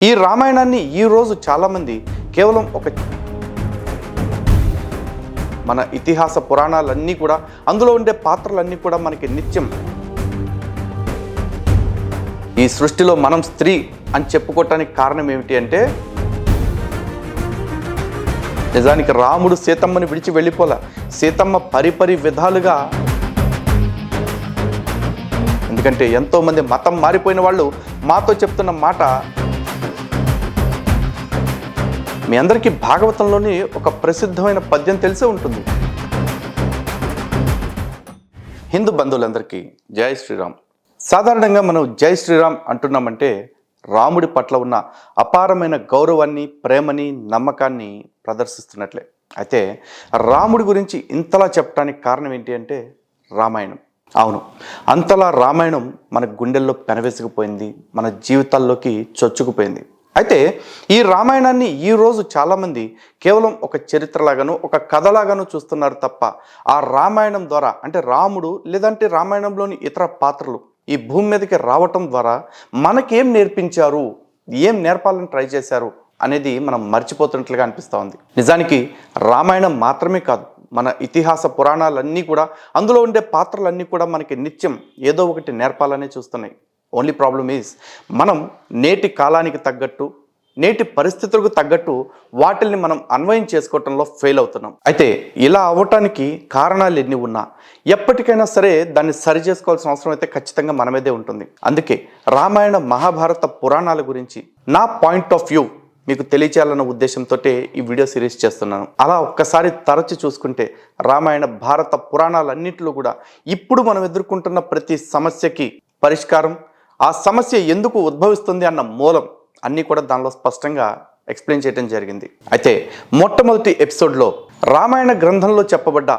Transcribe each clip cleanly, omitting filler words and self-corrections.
ఈ రామాయణాన్ని ఈరోజు చాలామంది కేవలం మన ఇతిహాస పురాణాలన్నీ కూడా అందులో ఉండే పాత్రలన్నీ కూడా మనకి నిత్యం ఈ సృష్టిలో మనం స్త్రీ అని చెప్పుకోవటానికి కారణం ఏమిటి అంటే నిజానికి రాముడు సీతమ్మని విడిచి వెళ్ళిపోలా. సీతమ్మ పరిపరి విధాలుగా, ఎందుకంటే ఎంతోమంది మతం మారిపోయిన వాళ్ళు మాతో చెప్తున్న మాట, మీ అందరికీ భాగవతంలోని ఒక ప్రసిద్ధమైన పద్యం తెలిసే ఉంటుంది. హిందూ బంధువులందరికీ జై శ్రీరామ్. సాధారణంగా మనం జై శ్రీరామ్ అంటున్నామంటే రాముడి పట్ల ఉన్న అపారమైన గౌరవాన్ని, ప్రేమని, నమ్మకాన్ని ప్రదర్శిస్తున్నట్లే. అయితే రాముడి గురించి ఇంతలా చెప్పడానికి కారణం ఏంటి అంటే రామాయణం. అవును, అంతలా రామాయణం మన గుండెల్లో పెనవేసుకుపోయింది, మన జీవితాల్లోకి చొచ్చుకుపోయింది. అయితే ఈ రామాయణాన్ని ఈరోజు చాలామంది కేవలం ఒక చరిత్రలాగాను, ఒక కథలాగాను చూస్తున్నారు తప్ప ఆ రామాయణం ద్వారా, అంటే రాముడు లేదంటే రామాయణంలోని ఇతర పాత్రలు ఈ భూమి మీదకి రావటం ద్వారా మనకేం నేర్పించారు, ఏం నేర్పాలని ట్రై చేశారు అనేది మనం మర్చిపోతున్నట్లుగా అనిపిస్తూ ఉంది. నిజానికి రామాయణం మాత్రమే కాదు, మన ఇతిహాస పురాణాలన్నీ కూడా అందులో ఉండే పాత్రలన్నీ కూడా మనకి నిత్యం ఏదో ఒకటి నేర్పాలనే చూస్తున్నాయి. ఓన్లీ ప్రాబ్లమ్ ఈజ్ మనం నేటి కాలానికి తగ్గట్టు, నేటి పరిస్థితులకు తగ్గట్టు వాటిల్ని మనం అన్వయం చేసుకోవటంలో ఫెయిల్ అవుతున్నాం. అయితే ఇలా అవ్వటానికి కారణాలు ఎన్ని ఉన్నా ఎప్పటికైనా సరే దాన్ని సరి చేసుకోవాల్సిన అవసరం అయితే ఖచ్చితంగా మన మీదే ఉంటుంది. అందుకే రామాయణ, మహాభారత పురాణాల గురించి నా పాయింట్ ఆఫ్ వ్యూ మీకు తెలియచేయాలన్న ఉద్దేశంతో ఈ వీడియో సిరీస్ చేస్తున్నాను. అలా ఒక్కసారి తరచి చూసుకుంటే రామాయణ, భారత పురాణాలన్నింటిలో కూడా ఇప్పుడు మనం ఎదుర్కొంటున్న ప్రతి సమస్యకి పరిష్కారం, ఆ సమస్య ఎందుకు ఉద్భవిస్తుంది అన్న మూలం అన్నీ కూడా దానిలో స్పష్టంగా ఎక్స్ప్లెయిన్ చేయడం జరిగింది. అయితే మొట్టమొదటి ఎపిసోడ్లో రామాయణ గ్రంథంలో చెప్పబడ్డ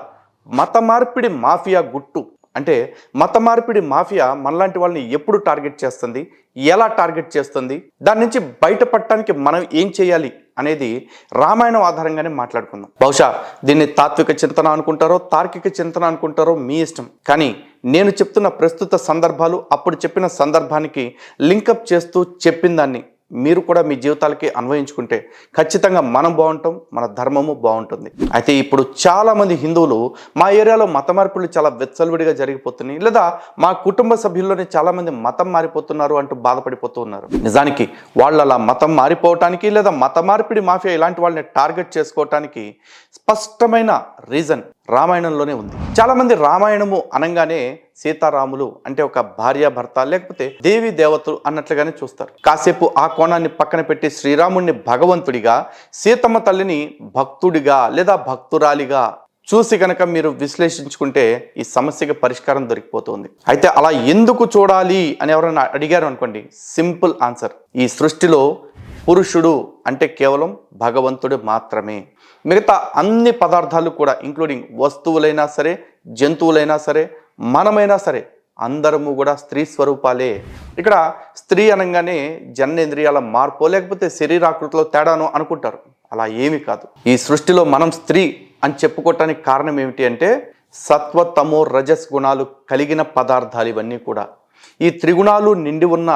మత మార్పిడి మాఫియా గుట్టు, అంటే మత మార్పిడి మాఫియా మనలాంటి వాళ్ళని ఎప్పుడు టార్గెట్ చేస్తుంది, ఎలా టార్గెట్ చేస్తుంది, దాని నుంచి బయటపడటానికి మనం ఏం చేయాలి అనేది రామాయణం ఆధారంగానే మాట్లాడుకుందాం. బహుశా దీన్ని తాత్విక చింతన అనుకుంటారో, తార్కిక చింతన అనుకుంటారో మీ ఇష్టం. కానీ నేను చెప్తున్న ప్రస్తుత సందర్భాలు అప్పుడు చెప్పిన సందర్భానికి లింకప్ చేస్తూ చెప్పిన దాన్ని మీరు కూడా మీ జీవితాలకి అన్వయించుకుంటే ఖచ్చితంగా మనం బాగుంటాం, మన ధర్మము బాగుంటుంది. అయితే ఇప్పుడు చాలామంది హిందువులు మా ఏరియాలో మత మార్పులు చాలా వెచ్చలవిడిగా జరిగిపోతున్నాయి, లేదా మా కుటుంబ సభ్యుల్లోనే చాలామంది మతం మారిపోతున్నారు అంటూ బాధపడిపోతూ ఉన్నారు. నిజానికి వాళ్ళు అలా మతం మారిపోవటానికి, లేదా మత మార్పిడి మాఫియా ఇలాంటి వాళ్ళని టార్గెట్ చేసుకోవటానికి స్పష్టమైన రీజన్ రామాయణంలోనే ఉంది. చాలామంది రామాయణము అనగానే సీతారాములు అంటే ఒక భార్య భర్త లేకపోతే దేవి దేవతలు అన్నట్లుగానే చూస్తారు. కాసేపు ఆ కోణాన్ని పక్కన పెట్టి శ్రీరాముడిని భగవంతుడిగా, సీతమ్మ తల్లిని భక్తుడిగా లేదా భక్తురాలిగా చూసి కనుక మీరు విశ్లేషించుకుంటే ఈ సమస్యకి పరిష్కారం దొరికిపోతుంది. అయితే అలా ఎందుకు చూడాలి అని ఎవరైనా అడిగారు అనుకోండి, సింపుల్ ఆన్సర్, ఈ సృష్టిలో పురుషుడు అంటే కేవలం భగవంతుడు మాత్రమే. మిగతా అన్ని పదార్థాలు కూడా, ఇంక్లూడింగ్ వస్తువులైనా సరే, జంతువులైనా సరే, మనమైనా సరే, అందరము కూడా స్త్రీ స్వరూపాలే. ఇక్కడ స్త్రీ అనగానే జననేంద్రియాల మార్పు లేకపోతే శరీరాకృతిలో తేడాను అనుకుంటారు. అలా ఏమీ కాదు. ఈ సృష్టిలో మనం స్త్రీ అని చెప్పుకోవటానికి కారణం ఏమిటి అంటే సత్వ, తమో, రజస్ గుణాలు కలిగిన పదార్థాలు ఇవన్నీ కూడా. ఈ త్రిగుణాలు నిండి ఉన్న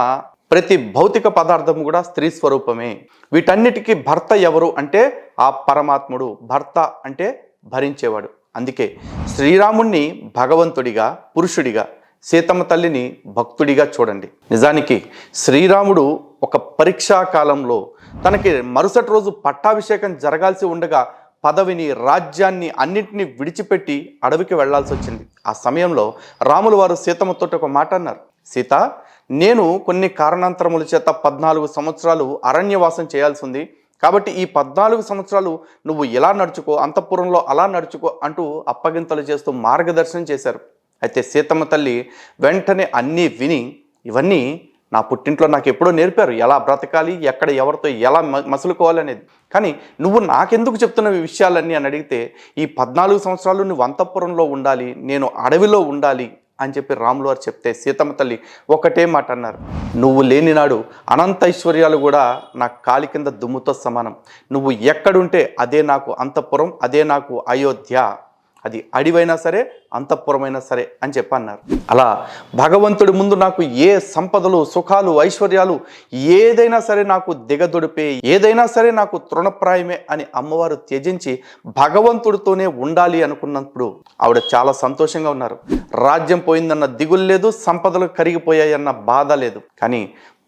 ప్రతి భౌతిక పదార్థం కూడా స్త్రీ స్వరూపమే. వీటన్నిటికీ భర్త ఎవరు అంటే ఆ పరమాత్ముడు. భర్త అంటే భరించేవాడు. అందుకే శ్రీరాముణ్ణి భగవంతుడిగా, పురుషుడిగా, సీతమ్మ తల్లిని భక్తుడిగా చూడండి. నిజానికి శ్రీరాముడు ఒక పరీక్షా కాలంలో తనకి మరుసటి రోజు పట్టాభిషేకం జరగాల్సి ఉండగా పదవిని, రాజ్యాన్ని అన్నింటినీ విడిచిపెట్టి అడవికి వెళ్లాల్సి వచ్చింది. ఆ సమయంలో రాములు వారు సీతమ్మతో ఒక మాట అన్నారు, సీత, నేను కొన్ని కారణాంతరముల చేత 14 సంవత్సరాలు అరణ్యవాసం చేయాల్సి ఉంది, కాబట్టి ఈ 14 సంవత్సరాలు నువ్వు ఇలా నడుచుకో, అంతఃపురంలో అలా నడుచుకో అంటూ అప్పగింతలు చేస్తూ మార్గదర్శనం చేశారు. అయితే సీతమ్మ తల్లి వెంటనే అన్నీ విని, ఇవన్నీ నా పుట్టింట్లో నాకు ఎప్పుడో నేర్పారు, ఎలా బ్రతకాలి, ఎక్కడ ఎవరితో ఎలా మసులుకోవాలి అనేది, కానీ నువ్వు నాకెందుకు చెప్తున్న ఈ విషయాలన్నీ అని అడిగితే, ఈ 14 సంవత్సరాలు నువ్వు అంతఃపురంలో ఉండాలి, నేను అడవిలో ఉండాలి అని చెప్పి రాములు వారు చెప్తే సీతమ్మ తల్లి ఒకటే మాట అన్నారు, నువ్వు లేని నాడు అనంత ఐశ్వర్యాలు కూడా నా కాలి కింద దుమ్ముతో సమానం. నువ్వు ఎక్కడుంటే అదే నాకు అంతఃపురం, అదే నాకు అయోధ్య. అది అడివైనా సరే అంతఃపురమైనా సరే అని చెప్పి అన్నారు. అలా భగవంతుడి ముందు నాకు ఏ సంపదలు, సుఖాలు, ఐశ్వర్యాలు ఏదైనా సరే నాకు దిగదొడిపే, ఏదైనా సరే నాకు తృణప్రాయమే అని అమ్మవారు త్యజించి భగవంతుడితోనే ఉండాలి అనుకున్నప్పుడు ఆవిడ చాలా సంతోషంగా ఉన్నారు. రాజ్యం పోయిందన్న దిగులు లేదు, సంపదలు కరిగిపోయాయన్న బాధ లేదు. కానీ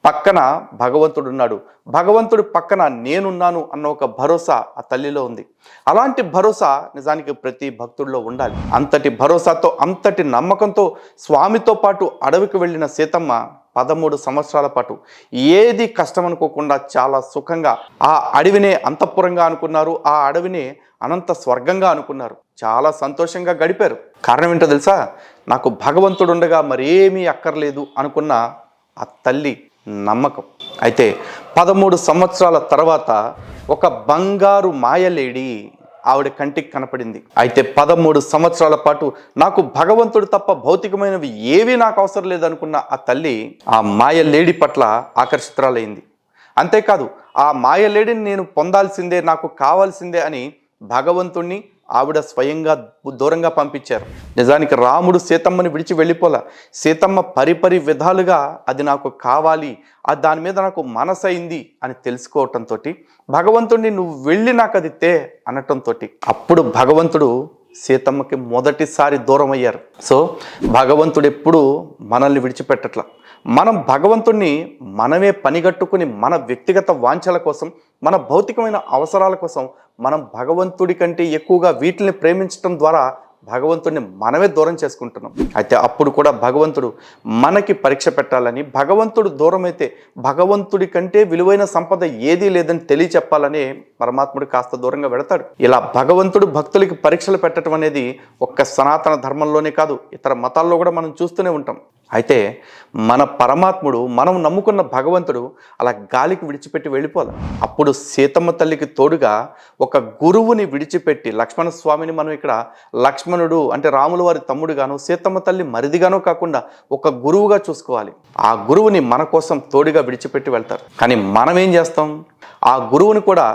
పక్కన భగవంతుడు ఉన్నాడు, భగవంతుడి పక్కన నేనున్నాను అన్న ఒక భరోసా ఆ తల్లిలో ఉంది. అలాంటి భరోసా నిజానికి ప్రతి భక్తుడిలో ఉండాలి. అంతటి భరోసాతో, అంతటి నమ్మకంతో స్వామితో పాటు అడవికి వెళ్ళిన సీతమ్మ 13 సంవత్సరాల పాటు ఏది కష్టం అనుకోకుండా చాలా సుఖంగా ఆ అడవినే అంతఃపురంగా అనుకున్నారు, ఆ అడవినే అనంత స్వర్గంగా అనుకున్నారు. చాలా సంతోషంగా గడిపారు. కారణం ఏంటో తెలుసా? నాకు భగవంతుడు ఉండగా మరేమీ అక్కర్లేదు అనుకున్న ఆ తల్లి నమ్మకం. అయితే 13 సంవత్సరాల తర్వాత ఒక బంగారు మాయలేడి ఆవిడ కంటికి కనపడింది. అయితే 13 సంవత్సరాల పాటు నాకు భగవంతుడు తప్ప భౌతికమైనవి ఏవీ నాకు అవసరం లేదనుకున్న ఆ తల్లి ఆ మాయలేడి పట్ల ఆకర్షితురాలైంది. అంతేకాదు ఆ మాయలేడిని నేను పొందాల్సిందే, నాకు కావాల్సిందే అని భగవంతుణ్ణి ఆవిడ స్వయంగా దూరంగా పంపించారు. నిజానికి రాముడు సీతమ్మని విడిచి వెళ్ళిపోలా. సీతమ్మ పరిపరి విధాలుగా అది నాకు కావాలి, దాని మీద నాకు మనసైంది అని తెలుసుకోవటంతో భగవంతుడిని నువ్వు వెళ్ళి నాకు అది తే అనటంతో అప్పుడు భగవంతుడు సీతమ్మకి మొదటిసారి దూరం అయ్యారు. సో భగవంతుడు ఎప్పుడూ మనల్ని విడిచిపెట్టట్లా. మనం భగవంతుణ్ణి మనమే పనిగట్టుకుని మన వ్యక్తిగత వాంఛల కోసం, మన భౌతికమైన అవసరాల కోసం మనం భగవంతుడి కంటే ఎక్కువగా వీటిని ప్రేమించడం ద్వారా భగవంతుడిని మనమే దూరం చేసుకుంటున్నాం. అయితే అప్పుడు కూడా భగవంతుడు మనకి పరీక్ష పెట్టాలని, భగవంతుడు దూరం అయితే భగవంతుడి కంటే విలువైన సంపద ఏదీ లేదని తెలియచెప్పాలని పరమాత్ముడు కాస్త దూరంగా వెడతాడు. ఇలా భగవంతుడు భక్తులకి పరీక్షలు పెట్టడం అనేది ఒక్క సనాతన ధర్మంలోనే కాదు, ఇతర మతాల్లో కూడా మనం చూస్తూనే ఉంటాం. అయితే మన పరమాత్ముడు, మనం నమ్ముకున్న భగవంతుడు అలా గాలికి విడిచిపెట్టి వెళ్ళిపోవాలి. అప్పుడు సీతమ్మ తల్లికి తోడుగా ఒక గురువుని విడిచిపెట్టి, లక్ష్మణ స్వామిని మనం ఇక్కడ లక్ష్మణుడు అంటే రాముల వారి తమ్ముడుగాను, సీతమ్మ తల్లి మరిదిగానో కాకుండా ఒక గురువుగా చూసుకోవాలి. ఆ గురువుని మన కోసం తోడుగా విడిచిపెట్టి వెళ్తారు. కానీ మనం ఏం చేస్తాం? ఆ గురువుని కూడా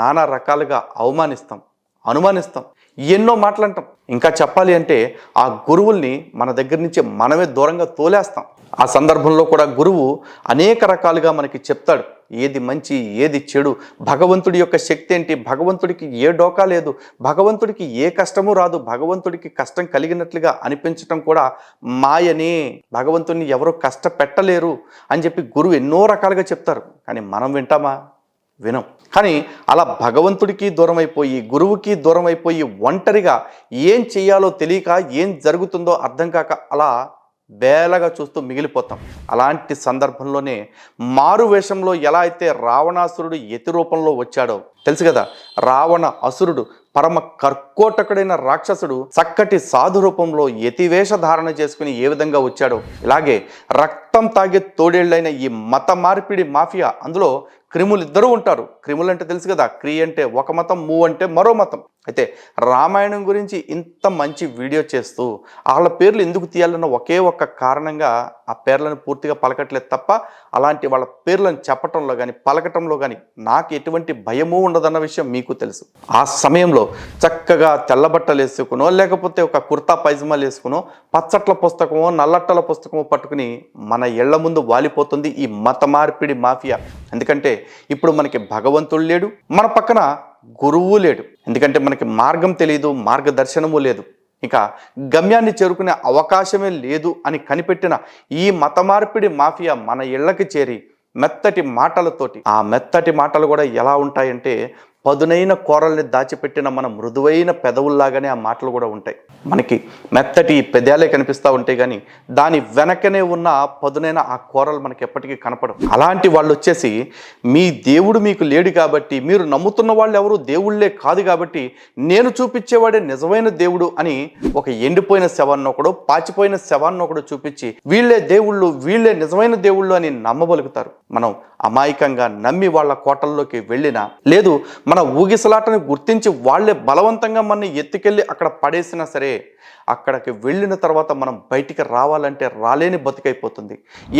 నానా రకాలుగా అవమానిస్తాం, అనుమానిస్తాం, ఎన్నో మాటలంటాం. ఇంకా చెప్పాలి అంటే ఆ గురువుల్ని మన దగ్గర నుంచి మనమే దూరంగా తోలేస్తాం. ఆ సందర్భంలో కూడా గురువు అనేక రకాలుగా మనకి చెప్తాడు, ఏది మంచి ఏది చెడు, భగవంతుడి యొక్క శక్తి ఏంటి, భగవంతుడికి ఏ డోకా లేదు, భగవంతుడికి ఏ కష్టము రాదు, భగవంతుడికి కష్టం కలిగినట్లుగా అనిపించటం కూడా మాయనే, భగవంతుడిని ఎవరో కష్టపెట్టలేరు అని చెప్పి గురువు ఎన్నో రకాలుగా చెప్తారు. కానీ మనం వింటామా? వినం. కానీ అలా భగవంతుడికి దూరం అయిపోయి, గురువుకి దూరం అయిపోయి, ఒంటరిగా ఏం చెయ్యాలో తెలియక, ఏం జరుగుతుందో అర్థం కాక అలా బేలగా చూస్తూ మిగిలిపోతాం. అలాంటి సందర్భంలోనే మారు వేషంలో ఎలా అయితే రావణాసురుడు యతి రూపంలో వచ్చాడో తెలుసు కదా. రావణ అసురుడు పరమ కర్కోటకుడైన రాక్షసుడు చక్కటి సాధు రూపంలో యతివేష ధారణ చేసుకుని ఏ విధంగా వచ్చాడో, ఇలాగే రక్తం తాగే తోడేళ్లైన ఈ మత మార్పిడి మాఫియా, అందులో క్రిములు ఇద్దరు ఉంటారు. క్రిములు అంటే తెలుసు కదా, క్రి అంటే ఒక మతం, ము అంటే మరో మతం. అయితే రామాయణం గురించి ఇంత మంచి వీడియో చేస్తూ వాళ్ళ పేర్లు ఎందుకు తీయాలన్న ఒకే ఒక్క కారణంగా ఆ పేర్లను పూర్తిగా పలకట్లేదు తప్ప, అలాంటి వాళ్ళ పేర్లను చెప్పటంలో కానీ పలకటంలో కానీ నాకు ఎటువంటి భయమూ ఉండదన్న విషయం మీకు తెలుసు. ఆ సమయంలో చక్కగా తెల్లబట్టలు వేసుకునో, లేకపోతే ఒక కుర్తా పైజమాలు వేసుకునో, పచ్చట్ల పుస్తకమో నల్లట్టల పుస్తకమో పట్టుకుని మన ఇళ్ల ముందు వాలిపోతుంది ఈ మత మార్పిడి మాఫియా. ఎందుకంటే ఇప్పుడు మనకి భగవంతుడు లేడు, మన పక్కన గురువు లేడు. ఎందుకంటే మనకి మార్గం తెలియదు, మార్గదర్శనము లేదు, ఇక గమ్యాన్ని చేరుకునే అవకాశమే లేదు అని కనిపెట్టిన ఈ మత మార్పిడి మాఫియా మన ఇళ్లకి చేరి మెత్తటి మాటలతోటి, ఆ మెత్తటి మాటలు కూడా ఎలా ఉంటాయంటే పదునైన కూరల్ని దాచిపెట్టిన మన మృదువైన పెదవుల్లాగానే ఆ మాటలు కూడా ఉంటాయి. మనకి మెత్తటి పెదాలే కనిపిస్తూ ఉంటాయి, కానీ దాని వెనకనే ఉన్న పదునైన ఆ కూరలు మనకి ఎప్పటికీ కనపడవు. అలాంటి వాళ్ళు వచ్చేసి మీ దేవుడు మీకు లేడు కాబట్టి, మీరు నమ్ముతున్న వాళ్ళు ఎవరు దేవుళ్ళే కాదు కాబట్టి, నేను చూపించేవాడే నిజమైన దేవుడు అని ఒక ఎండిపోయిన శవాన్ని ఒకడు, పాచిపోయిన శవాన్ని ఒకడు చూపించి వీళ్ళే దేవుళ్ళు, వీళ్ళే నిజమైన దేవుళ్ళు అని నమ్మబలుగుతారు. మనం అమాయకంగా నమ్మి వాళ్ళ కోటల్లోకి వెళ్ళినా, లేదు మన ఊగిసలాటను గుర్తించి వాళ్లే బలవంతంగా మనని ఎత్తుకెళ్ళి అక్కడ పడేసినా సరే, అక్కడికి వెళ్ళిన తర్వాత మనం బయటికి రావాలంటే రాలేని బతికైపోతుంది.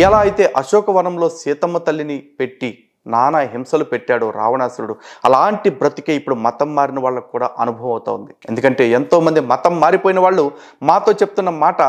ఎలా అయితే అశోకవనంలో సీతమ్మ తల్లిని పెట్టి నానా హింసలు పెట్టాడు రావణాసురుడు. అలాంటి బ్రతికే ఇప్పుడు మతం మారిన వాళ్ళకు కూడా అనుభవం అవుతుంది. ఎందుకంటే ఎంతోమంది మతం మారిపోయిన వాళ్ళు మాతో చెప్తున్న మాట,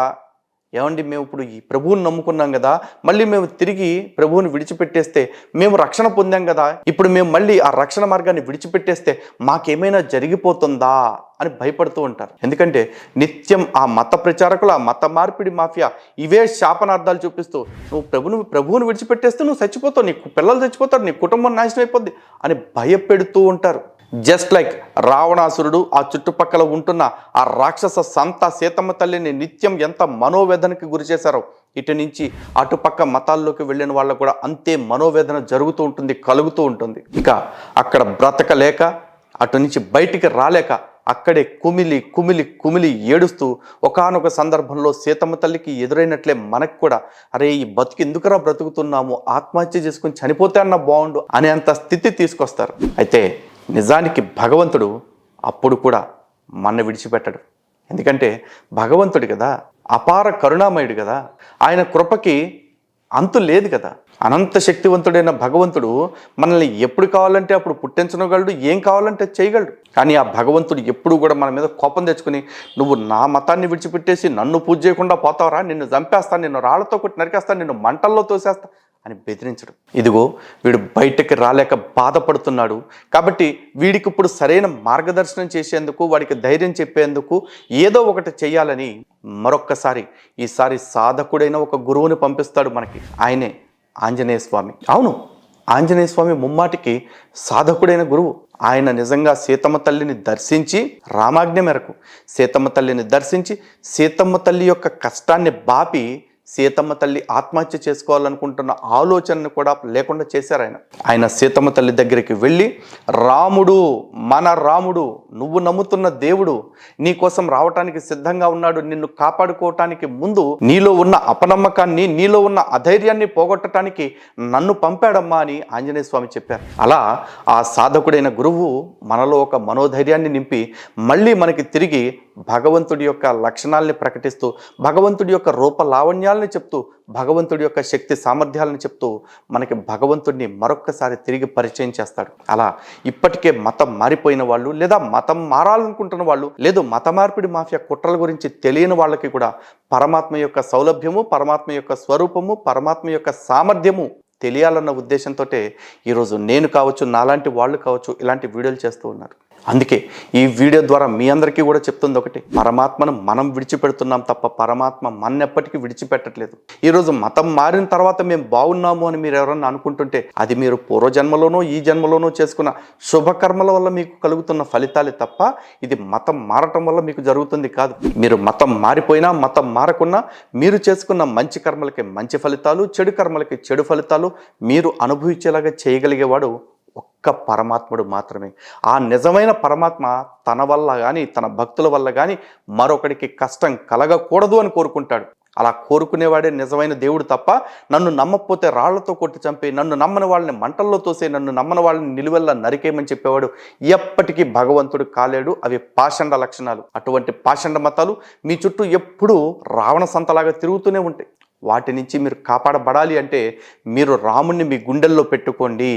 ఏమండి మేము ఇప్పుడు ఈ ప్రభువుని నమ్ముకున్నాం కదా, మళ్ళీ మేము తిరిగి ప్రభువుని విడిచిపెట్టేస్తే మేము రక్షణ పొందాం కదా, ఇప్పుడు మేము మళ్ళీ ఆ రక్షణ మార్గాన్ని విడిచిపెట్టేస్తే మాకేమైనా జరిగిపోతుందా అని భయపడుతూ ఉంటారు. ఎందుకంటే నిత్యం ఆ మత ప్రచారకులు, ఆ మత మార్పిడి మాఫియా ఇవే శాపనార్థాలు చూపిస్తూ నువ్వు ప్రభువుని విడిచిపెట్టేస్తే నువ్వు చచ్చిపోతావు, నీ పిల్లలు చచ్చిపోతారు, నీ కుటుంబం నాశనం అయిపోద్ది అని భయపెడుతూ ఉంటారు. జస్ట్ లైక్ రావణాసురుడు ఆ చుట్టుపక్కల ఉంటున్న ఆ రాక్షస సంత సీతమ్మ తల్లిని నిత్యం ఎంత మనోవేదనకి గురి చేశారో, ఇటు నుంచి అటుపక్క మతాల్లోకి వెళ్ళిన వాళ్ళకు కూడా అంతే మనోవేదన జరుగుతూ ఉంటుంది, కలుగుతూ ఉంటుంది. ఇక అక్కడ బ్రతకలేక అటు నుంచి బయటికి రాలేక అక్కడే కుమిలి కుమిలి కుమిలి ఏడుస్తూ ఒకానొక సందర్భంలో సీతమ్మ తల్లికి ఎదురైనట్లే మనకు కూడా అరే ఈ బతుకు ఎందుకురా బ్రతుకుతున్నాము, ఆత్మహత్య చేసుకుని చనిపోతే అన్న బాగుండు అనేంత స్థితి తీసుకొస్తారు. అయితే నిజానికి భగవంతుడు అప్పుడు కూడా మన విడిచిపెట్టడు. ఎందుకంటే భగవంతుడు కదా, అపార కరుణామయుడు కదా, ఆయన కృపకి అంతు లేదు కదా. అనంత శక్తివంతుడైన భగవంతుడు మనల్ని ఎప్పుడు కావాలంటే అప్పుడు పుట్టించగలడు, ఏం కావాలంటే చేయగలడు. కానీ ఆ భగవంతుడు ఎప్పుడు కూడా మన మీద కోపం తెచ్చుకుని నువ్వు నా మతాన్ని విడిచిపెట్టేసి నన్ను పూజ చేయకుండా పోతావరా, నిన్ను చంపేస్తాను, నిన్ను రాళ్లతో కొట్టి నరికేస్తాను, నిన్ను మంటల్లో తోసేస్తా అని బెదిరించడు. ఇదిగో వీడు బయటకి రాలేక బాధపడుతున్నాడు కాబట్టి వీడికి ఇప్పుడు సరైన మార్గదర్శనం చేసేందుకు, వాడికి ధైర్యం చెప్పేందుకు ఏదో ఒకటి చెయ్యాలని మరొక్కసారి ఈసారి సాధకుడైన ఒక గురువుని పంపిస్తాడు మనకి. ఆయనే ఆంజనేయ స్వామి. అవును, ఆంజనేయ స్వామి ముమ్మాటికి సాధకుడైన గురువు. ఆయన నిజంగా సీతమ్మ తల్లిని దర్శించి, రామాజ్ఞ మేరకు సీతమ్మ తల్లిని దర్శించి సీతమ్మ తల్లి యొక్క కష్టాన్ని బాపి సీతమ్మ తల్లి ఆత్మహత్య చేసుకోవాలనుకుంటున్న ఆలోచనను కూడా లేకుండా చేశారు. ఆయన సీతమ్మ తల్లి దగ్గరికి వెళ్ళి, రాముడు, మన రాముడు, నువ్వు నమ్ముతున్న దేవుడు నీ కోసం రావటానికి సిద్ధంగా ఉన్నాడు, నిన్ను కాపాడుకోవటానికి ముందు నీలో ఉన్న అపనమ్మకాన్ని, నీలో ఉన్న అధైర్యాన్ని పోగొట్టడానికి నన్ను పంపాడమ్మా అని ఆంజనేయ స్వామి చెప్పారు. అలా ఆ సాధకుడైన గురువు మనలో ఒక మనోధైర్యాన్ని నింపి మళ్ళీ మనకి తిరిగి భగవంతుడి యొక్క లక్షణాలని ప్రకటిస్తూ, భగవంతుడి యొక్క రూప లావణ్యాలని చెప్తూ, భగవంతుడి యొక్క శక్తి సామర్థ్యాలను చెప్తూ మనకి భగవంతుడిని మరొక్కసారి తిరిగి పరిచయం చేస్తాడు. అలా ఇప్పటికే మతం మారిపోయిన వాళ్ళు, లేదా మతం మారాలనుకుంటున్న వాళ్ళు, లేదు మత మార్పిడి మాఫియా కుట్రల గురించి తెలియని వాళ్ళకి కూడా పరమాత్మ యొక్క సౌలభ్యము, పరమాత్మ యొక్క స్వరూపము, పరమాత్మ యొక్క సామర్థ్యము తెలియాలన్న ఉద్దేశంతో ఈరోజు నేను కావచ్చు, నాలాంటి వాళ్ళు కావచ్చు, ఇలాంటి వీడియోలు చేస్తూ ఉన్నారు. అందుకే ఈ వీడియో ద్వారా మీ అందరికీ కూడా చెప్తుంది ఒకటి, పరమాత్మను మనం విడిచిపెడుతున్నాం తప్ప పరమాత్మ మన్నెప్పటికీ విడిచిపెట్టట్లేదు. ఈరోజు మతం మారిన తర్వాత మేము బాగున్నాము అని మీరు ఎవరన్నా అనుకుంటుంటే అది మీరు పూర్వజన్మలోనో ఈ జన్మలోనో చేసుకున్న శుభకర్మల వల్ల మీకు కలుగుతున్న ఫలితాలే తప్ప ఇది మతం మారటం వల్ల మీకు జరుగుతుంది కాదు. మీరు మతం మారిపోయినా మతం మారకున్నా మీరు చేసుకున్న మంచి కర్మలకి మంచి ఫలితాలు, చెడు కర్మలకి చెడు ఫలితాలు మీరు అనుభవించేలాగా చేయగలిగేవాడు ఒక్క పరమాత్ముడు మాత్రమే. ఆ నిజమైన పరమాత్మ తన వల్ల కానీ, తన భక్తుల వల్ల కానీ మరొకడికి కష్టం కలగకూడదు అని కోరుకుంటాడు. అలా కోరుకునేవాడే నిజమైన దేవుడు తప్ప నన్ను నమ్మకపోతే రాళ్లతో కొట్టి చంపే, నన్ను నమ్మని వాళ్ళని మంటల్లో తోసే, నన్ను నమ్మని వాళ్ళని నిలువెల్లా నరికేయమని చెప్పేవాడు ఎప్పటికీ భగవంతుడు కాలేడు. అవి పాషండ లక్షణాలు. అటువంటి పాషండ మతాలు మీ చుట్టూ ఎప్పుడూ రావణ సంతలాగా తిరుగుతూనే ఉంటాయి. వాటి నుంచి మీరు కాపాడబడాలి అంటే మీరు రాముణ్ణి మీ గుండెల్లో పెట్టుకోండి,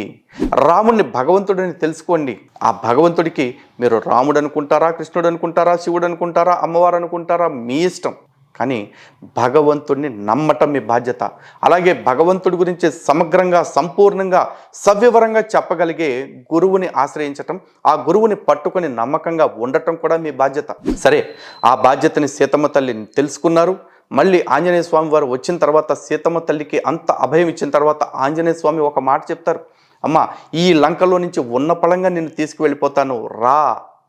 రాముణ్ణి భగవంతుడిని తెలుసుకోండి. ఆ భగవంతుడికి మీరు రాముడు అనుకుంటారా, కృష్ణుడు అనుకుంటారా, శివుడు అనుకుంటారా, అమ్మవారు అనుకుంటారా, మీ ఇష్టం. కానీ భగవంతుడిని నమ్మటం మీ బాధ్యత. అలాగే భగవంతుడి గురించి సమగ్రంగా, సంపూర్ణంగా, సవివరంగా చెప్పగలిగే గురువుని ఆశ్రయించటం, ఆ గురువుని పట్టుకొని నమ్మకంగా ఉండటం కూడా మీ బాధ్యత. సరే, ఆ బాధ్యతని సీతమ్మ తల్లిని తెలుసుకున్నారు. మళ్ళీ ఆంజనేయ స్వామి వారు వచ్చిన తర్వాత సీతమ్మ తల్లికి అంత అభయం ఇచ్చిన తర్వాత ఆంజనేయ స్వామి ఒక మాట చెప్తారు, అమ్మా ఈ లంకలో నుంచి ఉన్న పళంగా నిన్ను తీసుకువెళ్ళిపోతాను రా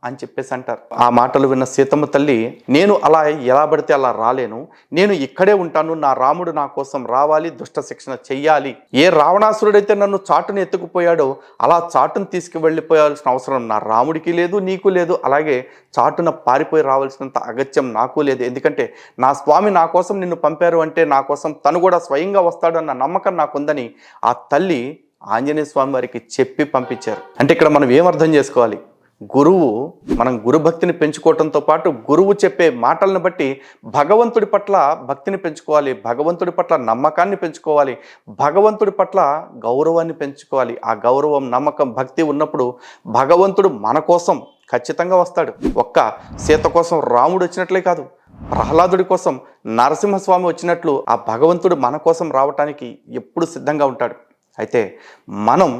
అని చెప్పేసి అంటారు. ఆ మాటలు విన్న సీతమ్మ తల్లి, నేను అలా ఎలా పడితే అలా రాలేను, నేను ఇక్కడే ఉంటాను, నా రాముడు నా కోసం రావాలి, దుష్ట శిక్షణ చెయ్యాలి. ఏ రావణాసురుడైతే నన్ను చాటును ఎత్తుకుపోయాడో అలా చాటును తీసుకువెళ్ళిపోయాల్సిన అవసరం నా రాముడికి లేదు, నీకు లేదు. అలాగే చాటున పారిపోయి రావాల్సినంత అగత్యం నాకు లేదు. ఎందుకంటే నా స్వామి నా కోసం నిన్ను పంపారు అంటే నా కోసం తను కూడా స్వయంగా వస్తాడు అన్న నమ్మకం నాకుందని ఆ తల్లి ఆంజనేయ స్వామి వారికి చెప్పి పంపించారు. అంటే ఇక్కడ మనం ఏం అర్థం చేసుకోవాలి, గురువు మనం గురుభక్తిని పెంచుకోవటంతో పాటు గురువు చెప్పే మాటలను బట్టి భగవంతుడి పట్ల భక్తిని పెంచుకోవాలి, భగవంతుడి పట్ల నమ్మకాన్ని పెంచుకోవాలి, భగవంతుడి పట్ల గౌరవాన్ని పెంచుకోవాలి. ఆ గౌరవం, నమ్మకం, భక్తి ఉన్నప్పుడు భగవంతుడు మన కోసం ఖచ్చితంగా వస్తాడు. ఒక్క సీత కోసం రాముడు వచ్చినట్లే కాదు, ప్రహ్లాదుడి కోసం నరసింహస్వామి వచ్చినట్లు ఆ భగవంతుడు మన కోసం రావటానికి ఎప్పుడు సిద్ధంగా ఉంటాడు. అయితే మనం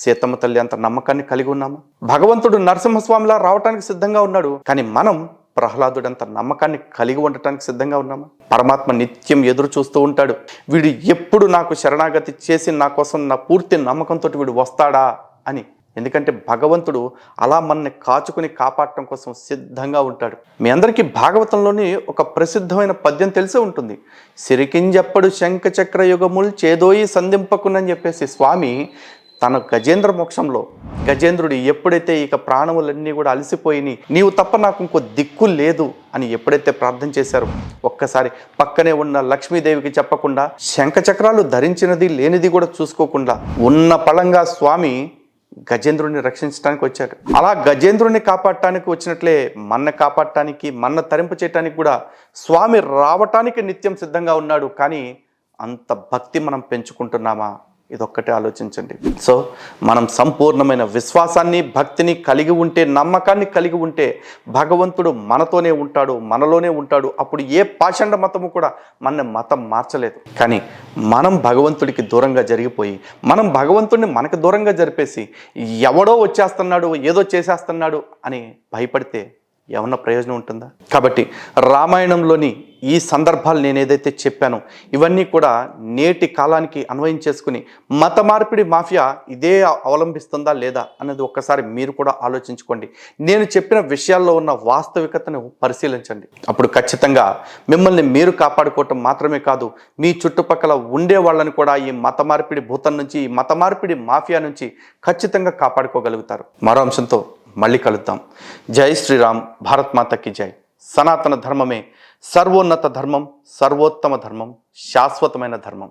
సీతమ్మ తల్లి అంత నమ్మకాన్ని కలిగి ఉన్నాము. భగవంతుడు నరసింహస్వామిలా రావటానికి సిద్ధంగా ఉన్నాడు, కానీ మనం ప్రహ్లాదుడంత నమ్మకాన్ని కలిగి ఉండటానికి సిద్ధంగా ఉన్నాము. పరమాత్మ నిత్యం ఎదురు చూస్తూ ఉంటాడు, వీడు ఎప్పుడు నాకు శరణాగతి చేసి నా కోసం నా పూర్తి నమ్మకంతో వీడు వస్తాడా అని. ఎందుకంటే భగవంతుడు అలా మనల్ని కాచుకుని కాపాడటం కోసం సిద్ధంగా ఉంటాడు. మీ అందరికీ భాగవతంలోని ఒక ప్రసిద్ధమైన పద్యం తెలిసే ఉంటుంది. సిరికింజప్పడు శంఖ చక్ర యుగముల్ చేదోయి సంధింపకునని చెప్పేసి స్వామి తన గజేంద్ర మోక్షంలో గజేంద్రుడు ఎప్పుడైతే ఇక ప్రాణములన్నీ కూడా అలసిపోయినాయి, నీవు తప్ప నాకు ఇంకో దిక్కు లేదు అని ఎప్పుడైతే ప్రార్థన చేశారో, ఒక్కసారి పక్కనే ఉన్న లక్ష్మీదేవికి చెప్పకుండా, శంఖ చక్రాలు ధరించినది లేనిది కూడా చూసుకోకుండా ఉన్న పళంగా స్వామి గజేంద్రుడిని రక్షించడానికి వచ్చాడు. అలా గజేంద్రుడిని కాపాడటానికి వచ్చినట్లే మన్న కాపాడటానికి, మన్న తరింప చేయటానికి కూడా స్వామి రావటానికి నిత్యం సిద్ధంగా ఉన్నాడు. కానీ అంత భక్తి మనం పెంచుకుంటున్నామా? ఇదొక్కటే ఆలోచించండి. సో మనం సంపూర్ణమైన విశ్వాసాన్ని, భక్తిని కలిగి ఉంటే, నమ్మకాన్ని కలిగి ఉంటే భగవంతుడు మనతోనే ఉంటాడు, మనలోనే ఉంటాడు. అప్పుడు ఏ పాషండ మతము కూడా మన మతం మార్చలేదు. కానీ మనం భగవంతుడికి దూరంగా జరిగిపోయి, మనం భగవంతుడిని మనకు దూరంగా జరిపేసి ఎవడో వచ్చేస్తున్నాడు, ఏదో చేసేస్తున్నాడు అని భయపడితే ఏమన్నా ప్రయోజనం ఉంటుందా? కాబట్టి రామాయణంలోని ఈ సందర్భాలు నేను ఏదైతే చెప్పానో ఇవన్నీ కూడా నేటి కాలానికి అన్వయం చేసుకుని మత మార్పిడి మాఫియా ఇదే అవలంబిస్తుందా లేదా అన్నది ఒక్కసారి మీరు కూడా ఆలోచించుకోండి. నేను చెప్పిన విషయాల్లో ఉన్న వాస్తవికతను పరిశీలించండి. అప్పుడు ఖచ్చితంగా మిమ్మల్ని మీరు కాపాడుకోవటం మాత్రమే కాదు, మీ చుట్టుపక్కల ఉండే వాళ్ళని కూడా ఈ మత మార్పిడి భూతం నుంచి, ఈ మత మార్పిడి మాఫియా నుంచి ఖచ్చితంగా కాపాడుకోగలుగుతారు. మరో అంశంతో మళ్ళీ కలుద్దాం. జై శ్రీరామ్. భారత్ మాతకి జై. సనాతన ధర్మమే సర్వోన్నత ధర్మం, సర్వోత్తమ ధర్మం, శాశ్వతమైన ధర్మం.